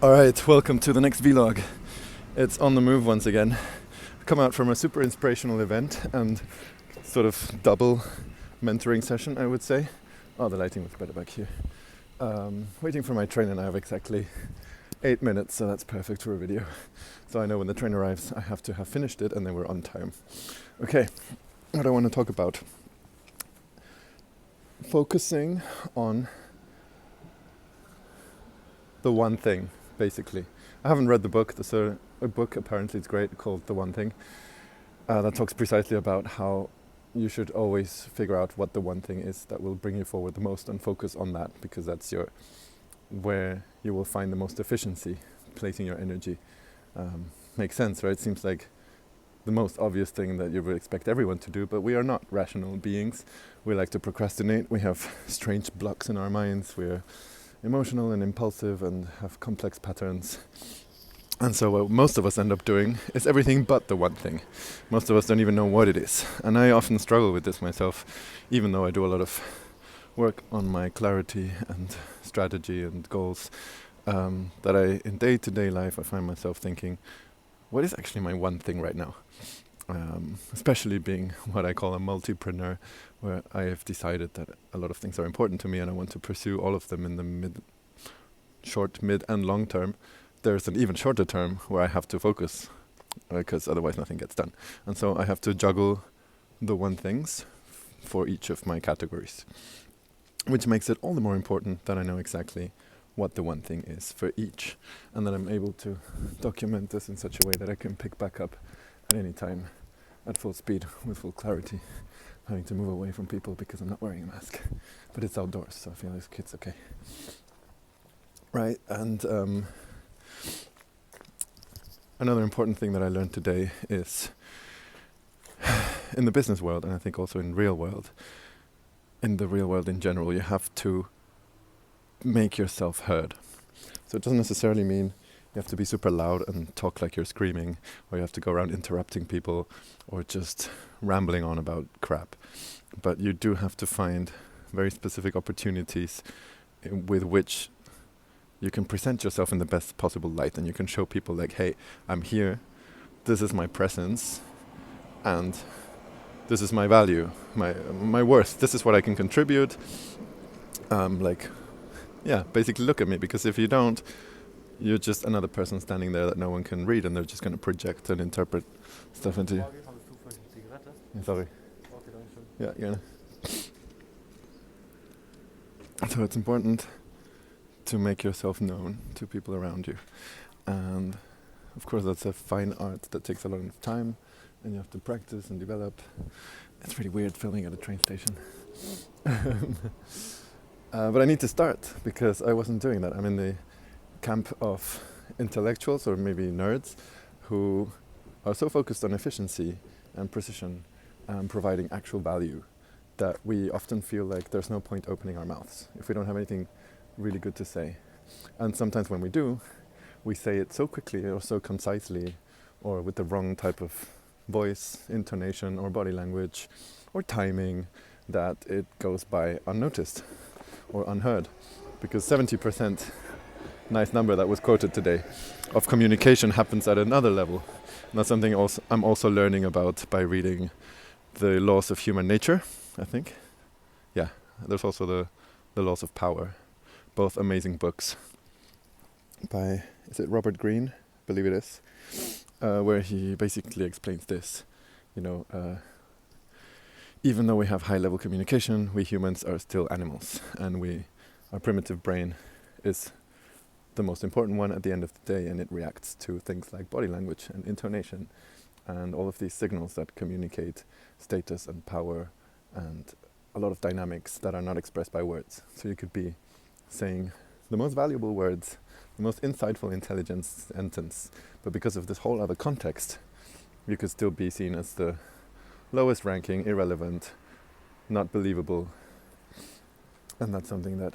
Alright, welcome to the next vlog. It's on the move once again. I've come out from a super inspirational event and sort of double mentoring session, I would say. Oh, the lighting was better back here. Waiting for my train, and I have exactly 8 minutes, so that's perfect for a video. So I know when the train arrives I have to have finished it, and then we're on time. Okay, what I want to talk about. Focusing on the one thing, basically. I haven't read the book. There's a book, apparently it's great, called The One Thing, that talks precisely about how you should always figure out what the one thing is that will bring you forward the most, and focus on that, because that's where you will find the most efficiency, placing your energy. Makes sense, right? Seems like the most obvious thing that you would expect everyone to do, but we are not rational beings. We like to procrastinate. We have strange blocks in our minds. We're emotional and impulsive and have complex patterns. And so what most of us end up doing is everything but the one thing. Most of us don't even know what it is. And I often struggle with this myself, even though I do a lot of work on my clarity and strategy and goals, that in day-to-day life I find myself thinking, what is actually my one thing right now? Especially being what I call a multipreneur, where I have decided that a lot of things are important to me and I want to pursue all of them in the short, mid and long term. There's an even shorter term where I have to focus, because otherwise nothing gets done. And so I have to juggle the one things for each of my categories, which makes it all the more important that I know exactly what the one thing is for each, and that I'm able to document this in such a way that I can pick back up at any time at full speed with full clarity. Having to move away from people because I'm not wearing a mask, but it's outdoors, so I feel like it's okay. Right, and another important thing that I learned today is in the business world, and I think also in the real world in general, you have to make yourself heard. So it doesn't necessarily mean you have to be super loud and talk like you're screaming, or you have to go around interrupting people or just rambling on about crap. But you do have to find very specific opportunities with which you can present yourself in the best possible light, and you can show people like, hey, I'm here, this is my presence, and this is my value, my worth, this is what I can contribute. Basically look at me, because if you don't, you're just another person standing there that no one can read, and they're just going to project and interpret stuff into you. Yeah, sorry. Yeah, gerne. So it's important to make yourself known to people around you. And of course that's a fine art that takes a lot of time, and you have to practice and develop. It's really weird filming at a train station. But I need to start, because I wasn't doing that. I'm in the camp of intellectuals, or maybe nerds, who are so focused on efficiency and precision and providing actual value that we often feel like there's no point opening our mouths if we don't have anything really good to say. And sometimes when we do, we say it so quickly or so concisely, or with the wrong type of voice, intonation, or body language, or timing, that it goes by unnoticed or unheard. Because 70%, nice number that was quoted today, of communication happens at another level. And that's something I'm also learning about by reading The Laws of Human Nature, I think. Yeah, there's also the Laws of Power. Both amazing books by, is it Robert Greene? I believe it is. Where he basically explains this. Even though we have high-level communication, we humans are still animals, and our primitive brain is the most important one at the end of the day, and it reacts to things like body language and intonation and all of these signals that communicate status and power and a lot of dynamics that are not expressed by words. So you could be saying the most valuable words, the most insightful, intelligent sentence, but because of this whole other context, you could still be seen as the lowest ranking, irrelevant, not believable. And that's something that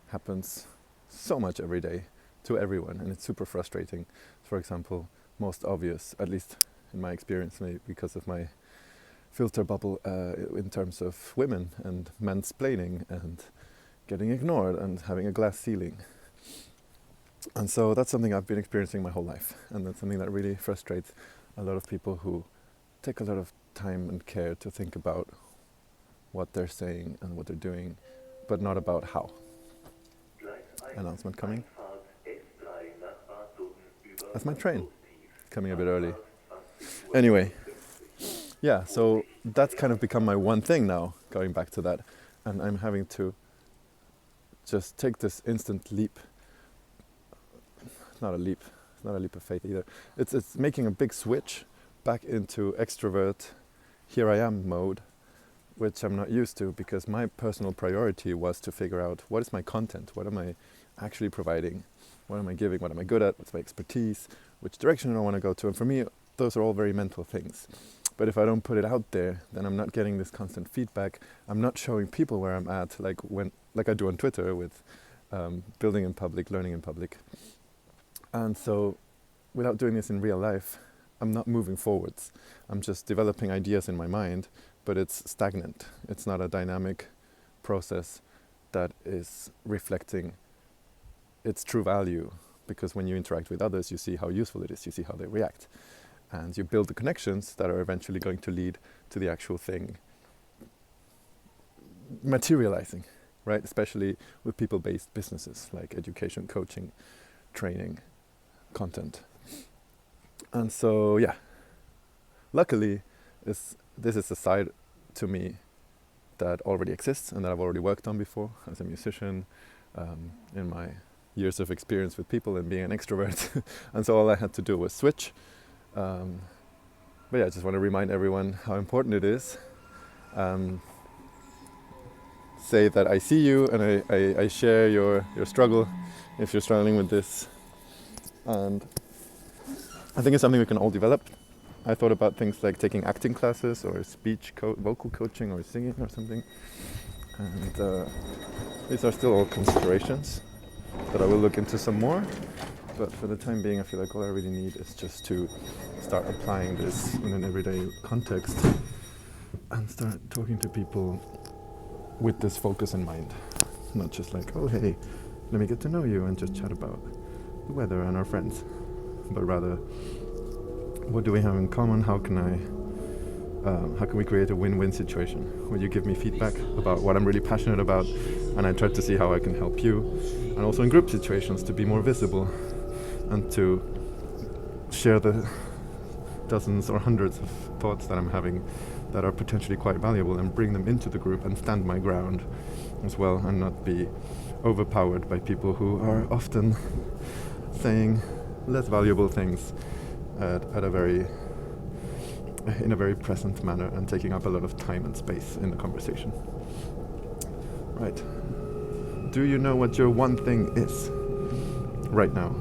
happens so much every day to everyone, and it's super frustrating. For example, most obvious, at least in my experience, maybe because of my filter bubble, in terms of women and mansplaining and getting ignored and having a glass ceiling. And so that's something I've been experiencing my whole life, and that's something that really frustrates a lot of people who take a lot of time and care to think about what they're saying and what they're doing, but not about how. Announcement coming. That's my train, coming a bit early. Anyway, yeah, so that's kind of become my one thing now, going back to that, and I'm having to just take this instant leap. It's not a leap of faith either. It's making a big switch back into extrovert, here I am mode, which I'm not used to, because my personal priority was to figure out what is my content, what am I actually providing, what am I giving, what am I good at, what's my expertise, which direction do I want to go to. And for me, those are all very mental things. But if I don't put it out there, then I'm not getting this constant feedback. I'm not showing people where I'm at, like I do on Twitter with building in public, learning in public. And so without doing this in real life, I'm not moving forwards. I'm just developing ideas in my mind, but it's stagnant. It's not a dynamic process that is reflecting its true value, because when you interact with others, you see how useful it is, you see how they react. And you build the connections that are eventually going to lead to the actual thing materializing, right? Especially with people-based businesses like education, coaching, training, content. And so, yeah, luckily, this is a side to me that already exists and that I've already worked on before as a musician, in my years of experience with people and being an extrovert. And so all I had to do was switch. But yeah, I just want to remind everyone how important it is. Say that I see you and I share your struggle if you're struggling with this. And I think it's something we can all develop. I thought about things like taking acting classes or speech, vocal coaching or singing or something. And these are still all considerations that I will look into some more. But for the time being, I feel like all I really need is just to start applying this in an everyday context and start talking to people with this focus in mind. Not just like, oh hey, let me get to know you and just chat about the weather and our friends. But rather, what do we have in common? How can we create a win-win situation? Will you give me feedback about what I'm really passionate about, and I try to see how I can help you, and also in group situations to be more visible and to share the dozens or hundreds of thoughts that I'm having that are potentially quite valuable, and bring them into the group and stand my ground as well, and not be overpowered by people who are often saying less valuable things in a very present manner and taking up a lot of time and space in the conversation. Right. Do you know what your one thing is right now?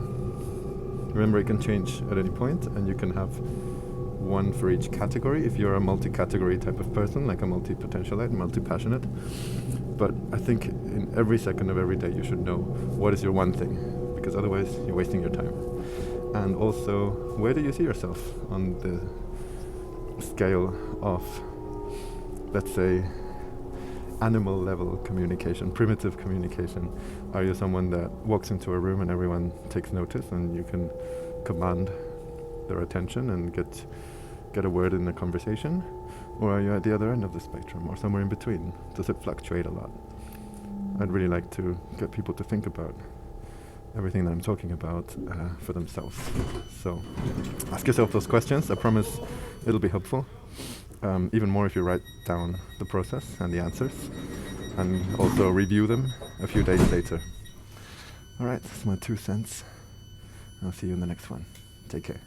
Remember, it can change at any point, and you can have one for each category if you're a multi-category type of person, like a multi-potentialite, multi-passionate. But I think in every second of every day you should know what is your one thing, because otherwise you're wasting your time. And also, where do you see yourself on the scale of, let's say, animal level communication, primitive communication? Are you someone that walks into a room and everyone takes notice and you can command their attention and get a word in the conversation? Or are you at the other end of the spectrum, or somewhere in between? Does it fluctuate a lot? I'd really like to get people to think about everything that I'm talking about for themselves. So ask yourself those questions. I promise it'll be helpful. Even more if you write down the process and the answers, and also review them a few days later. Alright, that's my 2 cents. I'll see you in the next one. Take care.